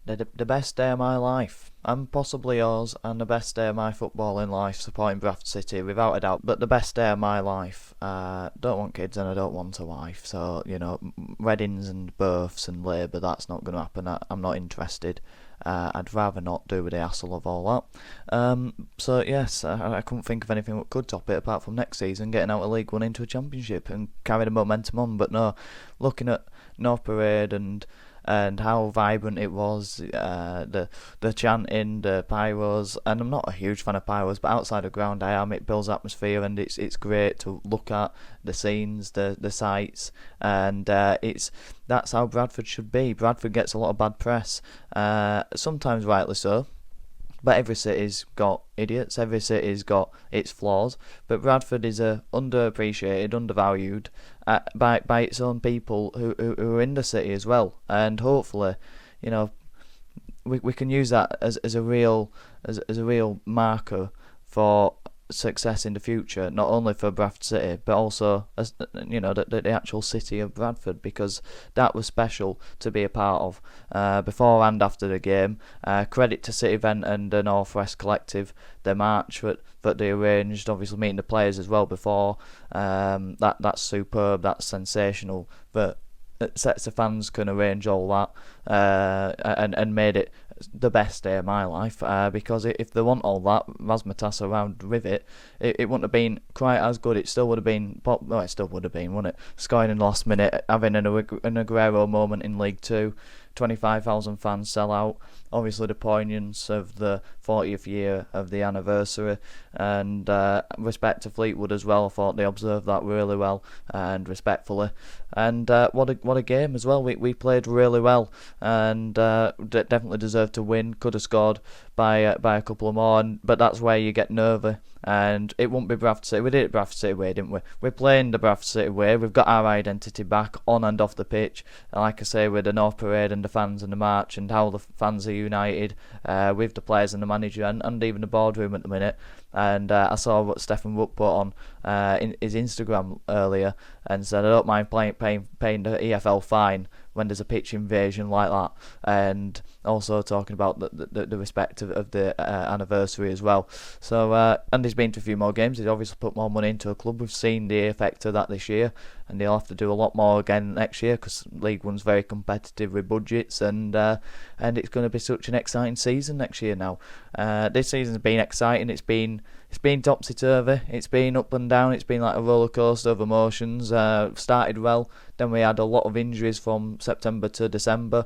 The best day of my life, and possibly yours, and the best day of my footballing life, supporting Bradford City, without a doubt. But the best day of my life, don't want kids and I don't want a wife, so, weddings and births and labour, that's not going to happen. I'm not interested. I'd rather not do with the hassle of all that. So yes, I couldn't think of anything that could top it apart from next season getting out of League One into a Championship and carry the momentum on. But no, looking at North Parade and how vibrant it was, the chanting, the pyros, and I'm not a huge fan of pyros, but outside the ground I am. It builds atmosphere and it's great to look at the scenes, the sights, and that's how Bradford should be. Bradford gets a lot of bad press, sometimes rightly so. But every city's got idiots, every city's got its flaws, but Bradford is underappreciated, undervalued by its own people who are in the city as well, and hopefully, we can use that as a real marker for success in the future, not only for Bradford City but also as the actual city of Bradford, because that was special to be a part of before and after the game. Credit to City Event and the North West Collective, the march that they arranged, obviously meeting the players as well before. That's superb, that's sensational, but sets of fans can arrange all that and made it the best day of my life, because if they want all that razzmatazz around with it wouldn't have been quite as good. It still would have been, well, it still would have been, wouldn't it? Scoring in the last minute, having an Aguero moment in League Two, 25,000 fans sell out. Obviously the poignance of the 40th year of the anniversary, and respect to Fleetwood as well. I thought they observed that really well and respectfully, and what a game as well. We played really well and definitely deserved to win. Could have scored by a couple of more, but that's where you get nervy, and it won't be Bradford City. We did it Bradford City way, didn't we? We're playing the Bradford City way. We've got our identity back on and off the pitch, and like I say, with the North Parade and the fans and the march and how the fans are united with the players and the manager and even the boardroom at the minute. And I saw what Stefan Wood put on in his Instagram earlier and said, I don't mind paying the EFL fine when there's a pitch invasion like that, and also talking about the respect of the anniversary as well. So and he's been to a few more games. He's obviously put more money into a club. We've seen the effect of that this year, and he'll have to do a lot more again next year because League One's very competitive with budgets, and it's going to be such an exciting season next year now. This season's been exciting. It's been topsy-turvy, it's been up and down, it's been like a roller coaster of emotions. Started well, then we had a lot of injuries from September to December,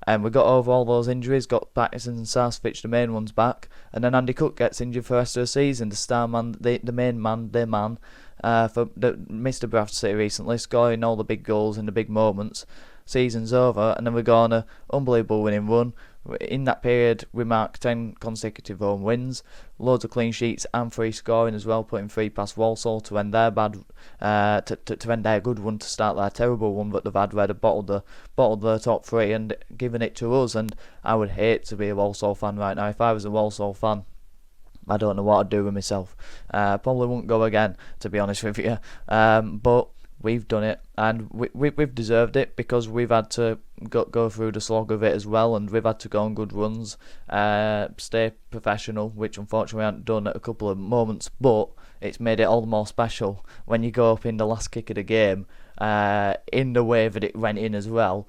and we got over all those injuries, got Patterson and Sarsfitch, the main ones, back, and then Andy Cook gets injured for the rest of the season, the star man, the main man, for Mr. Bradford City recently, scoring all the big goals in the big moments. Season's over, and then we go on an unbelievable winning run. In that period, we marked 10 consecutive home wins, loads of clean sheets and free scoring as well, putting 3 past Walsall to end their bad, to end their good one, to start their terrible one that they've had, where they bottled the top 3 and given it to us. And I would hate to be a Walsall fan right now. If I was a Walsall fan, I don't know what I'd do with myself. Probably wouldn't go again, to be honest with you. But we've done it, and we've deserved it, because we've had to go through the slog of it as well, and we've had to go on good runs, stay professional, which unfortunately we haven't done at a couple of moments, but it's made it all the more special when you go up in the last kick of the game, in the way that it went in as well.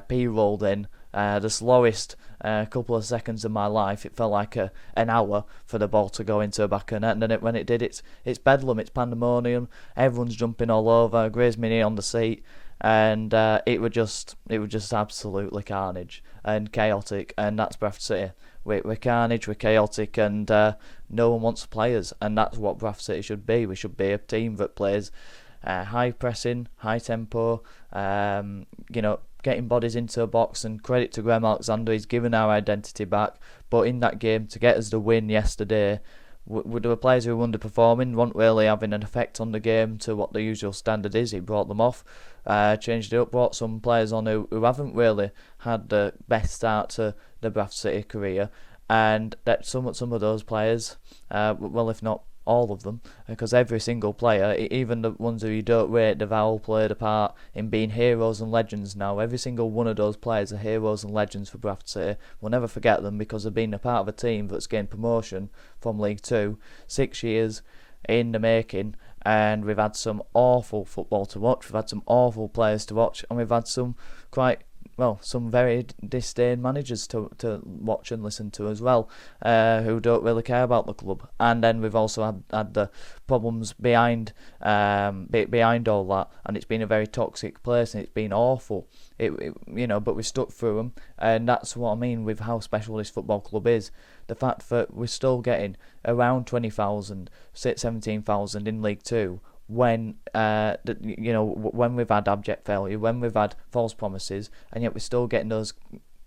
P rolled in, the slowest couple of seconds of my life. It felt like an hour for the ball to go into the back of the net, and then when it did, it's bedlam, it's pandemonium, everyone's jumping all over, grazed me knee on the seat, and it was just absolutely carnage and chaotic, and that's Bradford City. We're carnage, we're chaotic, and no one wants players, and that's what Bradford City should be. We should be a team that plays high pressing, high tempo, getting bodies into a box, and credit to Graham Alexander, he's given our identity back. But in that game, to get us the win yesterday, there were players who were underperforming, weren't really having an effect on the game to what the usual standard is. He brought them off, changed it up, brought some players on who haven't really had the best start to the Bradford City career, and that some of those players, well, if not all of them, because every single player, even the ones who you don't rate, they've all played a part in being heroes and legends now. Every single one of those players are heroes and legends for Bradford City. We'll never forget them because they've been a part of a team that's gained promotion from League Two, 6 years in the making, and we've had some awful football to watch, we've had some awful players to watch, and we've had some some very disdained managers to watch and listen to as well, who don't really care about the club. And then we've also had the problems behind all that, and it's been a very toxic place, and it's been awful. But we stuck through them, and that's what I mean with how special this football club is. The fact that we're still getting around 20,000, 17,000 in League Two, when when we've had abject failure, when we've had false promises, and yet we're still getting those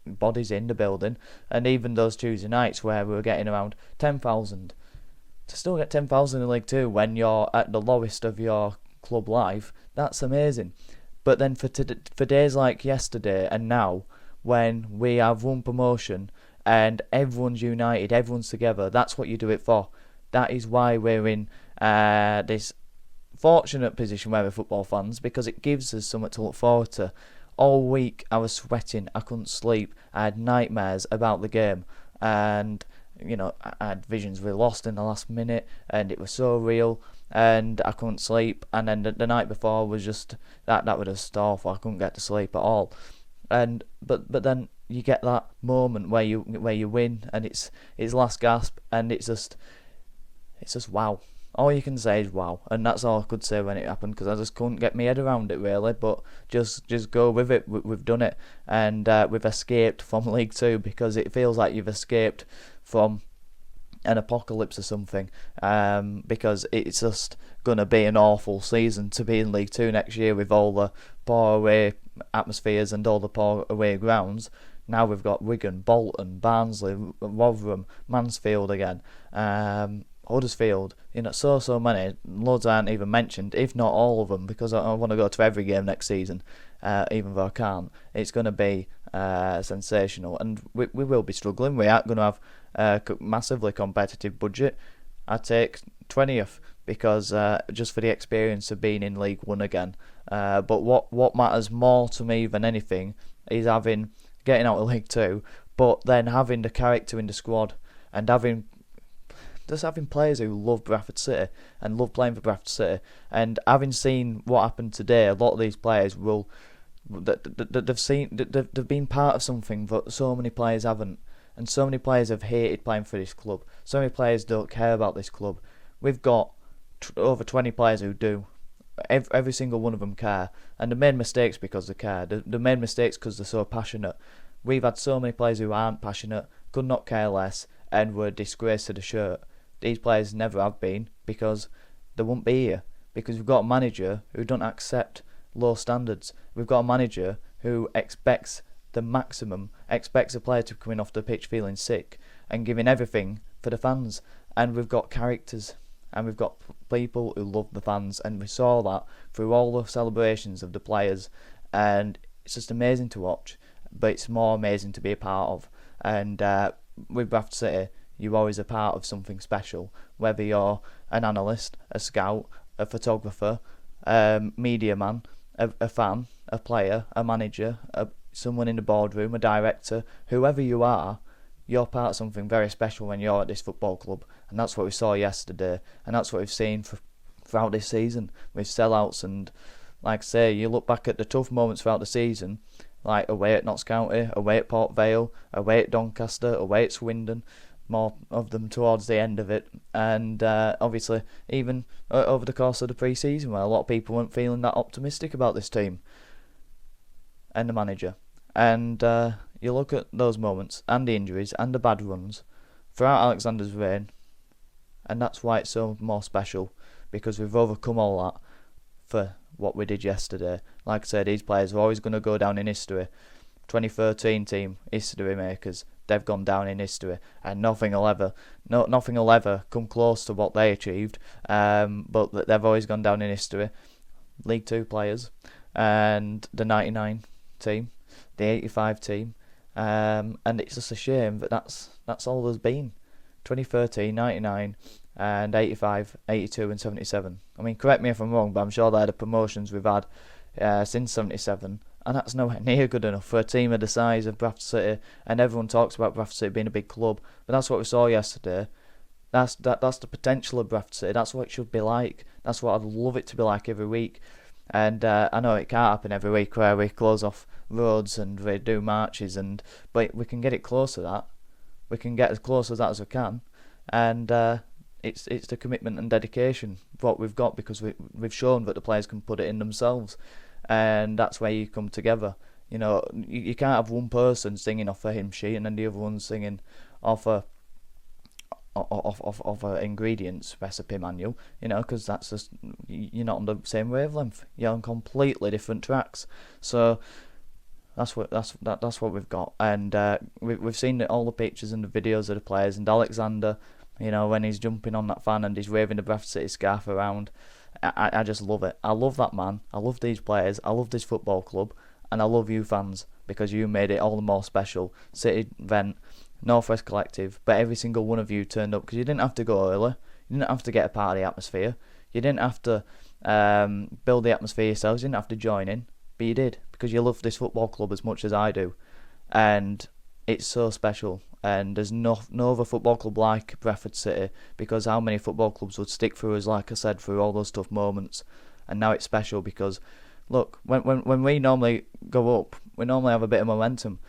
bodies in the building. And even those Tuesday nights where we were getting around 10,000, to still get 10,000 in League Two when you're at the lowest of your club life, that's amazing. But then for days like yesterday and now, when we have won promotion and everyone's united, everyone's together, that's what you do it for. That is why we're in this fortunate position where we're football fans, because it gives us something to look forward to. All week I was sweating, I couldn't sleep, I had nightmares about the game, and I had visions we lost in the last minute, and it was so real, and I couldn't sleep. And then the night before was just that was just awful. I couldn't get to sleep at all. And but then you get that moment where you win, and it's last gasp, and it's just wow. All you can say is wow, and that's all I could say when it happened, because I just couldn't get my head around it really. But just go with it. We've done it, and we've escaped from League Two, because it feels like you've escaped from an apocalypse or something. Because it's just gonna be an awful season to be in League Two next year, with all the poor away atmospheres and all the poor away grounds. Now we've got Wigan, Bolton, Barnsley, Rotherham, Mansfield again. Huddersfield, so many, loads aren't even mentioned, if not all of them, because I want to go to every game next season, even though I can't. It's going to be sensational, and we will be struggling. We aren't going to have a massively competitive budget. I take 20th, because just for the experience of being in League One again. But what matters more to me than anything is getting out of League Two, but then having the character in the squad, and having players who love Bradford City and love playing for Bradford City. And having seen what happened today, a lot of these players they've been part of something that so many players haven't, and so many players have hated playing for this club. So many players don't care about this club. We've got over 20 players who do. Every single one of them care, and they made mistakes because they care. They made mistakes because they're so passionate. We've had so many players who aren't passionate, could not care less, and were a disgrace to the shirt. These players never have been, because they won't be here. Because we've got a manager who don't accept low standards. We've got a manager who expects the maximum, expects a player to come in off the pitch feeling sick and giving everything for the fans. And we've got characters, and we've got people who love the fans, and we saw that through all the celebrations of the players, and it's just amazing to watch, but it's more amazing to be a part of. And with Bradford City, you're always a part of something special, whether you're an analyst, a scout, a photographer, media man, a fan, a player, a manager, someone in the boardroom, a director, whoever you are, you're part of something very special when you're at this football club. And that's what we saw yesterday, and that's what we've seen throughout this season, with sellouts. And like I say, you look back at the tough moments throughout the season, like away at Notts County, away at Port Vale, away at Doncaster, away at Swindon, more of them towards the end of it, and obviously even over the course of the pre-season, where a lot of people weren't feeling that optimistic about this team and the manager. And you look at those moments and the injuries and the bad runs throughout Alexander's reign, and that's why it's so more special, because we've overcome all that for what we did yesterday. Like I said, these players are always going to go down in history. 2013 team, history makers. They've gone down in history, and nothing will ever come close to what they achieved. But they've always gone down in history. League Two players, and the 99 team, the 85 team, and it's just a shame that that's all there's been. 2013, 99, and 85, 82 and 77. I mean, correct me if I'm wrong, but I'm sure they're the promotions we've had since 77, and that's nowhere near good enough for a team of the size of Bradford City. And everyone talks about Bradford City being a big club, but that's what we saw yesterday. That's the potential of Bradford City. That's what it should be like. That's what I'd love it to be like every week. And I know it can't happen every week where we close off roads and we do marches, but we can get it close to that. We can get as close as that as we can, and it's the commitment and dedication of what we've got, because we've shown that the players can put it in themselves, and that's where you come together. You know, you can't have one person singing off a hymn sheet and then the other one singing off a ingredients recipe manual, you know, because that's just, you're not on the same wavelength. You're on completely different tracks. So that's what we've got, and we've seen all the pictures and the videos of the players, and Alexander, you know, when he's jumping on that fan and he's waving the Bradford City scarf around. I just love it. I love that man. I love these players. I love this football club, and I love you fans, because you made it all the more special. City Vent, Northwest Collective, but every single one of you turned up, because you didn't have to go early. You didn't have to get a part of the atmosphere. You didn't have to build the atmosphere yourselves. You didn't have to join in, but you did, because you love this football club as much as I do, and it's so special. And there's no other football club like Bradford City, because how many football clubs would stick through us, like I said, through all those tough moments. And now it's special because, look, when we normally go up, we normally have a bit of momentum.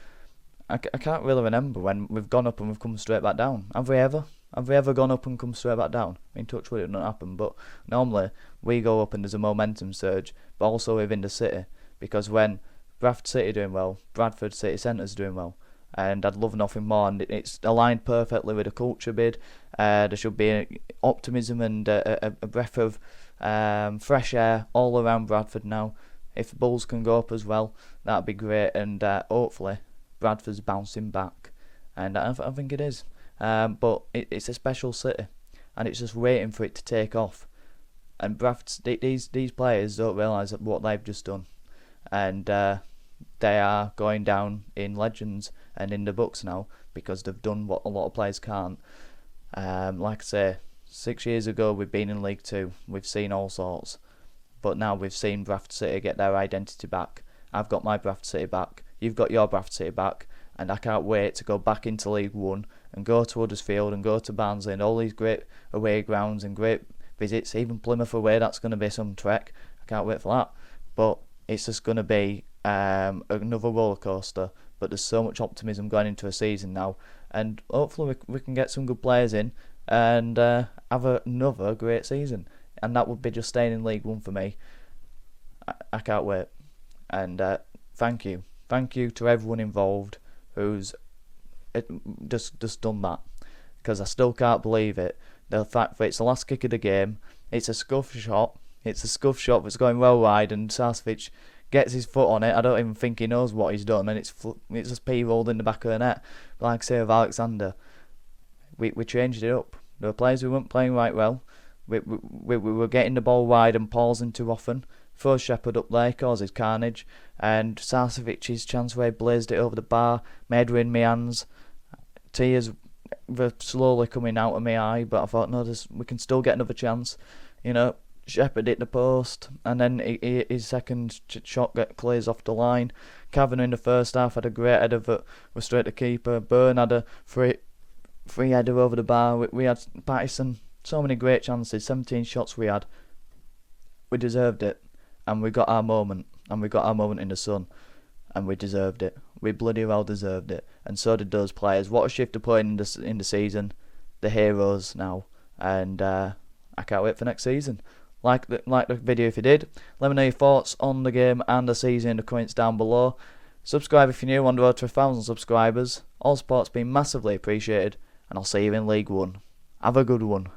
I can't really remember when we've gone up and we've come straight back down. Have we ever? Have we ever gone up and come straight back down? I mean, touch wood, it doesn't happen, but normally we go up and there's a momentum surge, but also within the city, because when Bradford City doing well, Bradford City Centre's doing well, and I'd love nothing more, and it's aligned perfectly with the culture bid. There should be optimism and a breath of fresh air all around Bradford now. If Bulls can go up as well, that'd be great, and hopefully Bradford's bouncing back, and I think it is. But it's a special city, and it's just waiting for it to take off. And Bradford, these players don't realise what they've just done, and they are going down in legends and in the books now, because they've done what a lot of players can't. Like I say, 6 years ago we've been in League Two, we've seen all sorts, but now we've seen Bradford City get their identity back. I've got my Bradford City back, you've got your Bradford City back, and I can't wait to go back into League One and go to Huddersfield and go to Barnsley and all these great away grounds and great visits. Even Plymouth away, that's going to be some trek. I can't wait for that. But it's just going to be another roller coaster. But there's so much optimism going into a season now, and hopefully we can get some good players in and have another great season. And that would be just staying in League One for me. I can't wait. And thank you to everyone involved who's just done that, because I still can't believe it. The fact that it's the last kick of the game, it's a scuff shot that's going well wide, and Sarcevic gets his foot on it. I don't even think he knows what he's done, and it's just p-rolled in the back of the net. But like I say, with Alexander, we changed it up. There were players who weren't playing right well. We were getting the ball wide and pausing too often. Throws Shepherd up there, causes carnage, and Sarcevic's chance where he blazed it over the bar, made her in my hands. Tears were slowly coming out of my eye, but I thought, no, we can still get another chance. You know, Shepherd hit the post, and then his second shot clears off the line. Cavan in the first half had a great header that was straight to keeper. Byrne had a free header over the bar. We had Pattison, so many great chances, 17 shots we had. We deserved it, and we got our moment, and we got our moment in the sun, and we deserved it. We bloody well deserved it, and so did those players. What a shift to play in the season. The heroes now, and I can't wait for next season. Like the video if you did. Let me know your thoughts on the game and the season in the comments down below. Subscribe if you're new, on the road to 1,000 subscribers. All support's been massively appreciated, and I'll see you in League One. Have a good one.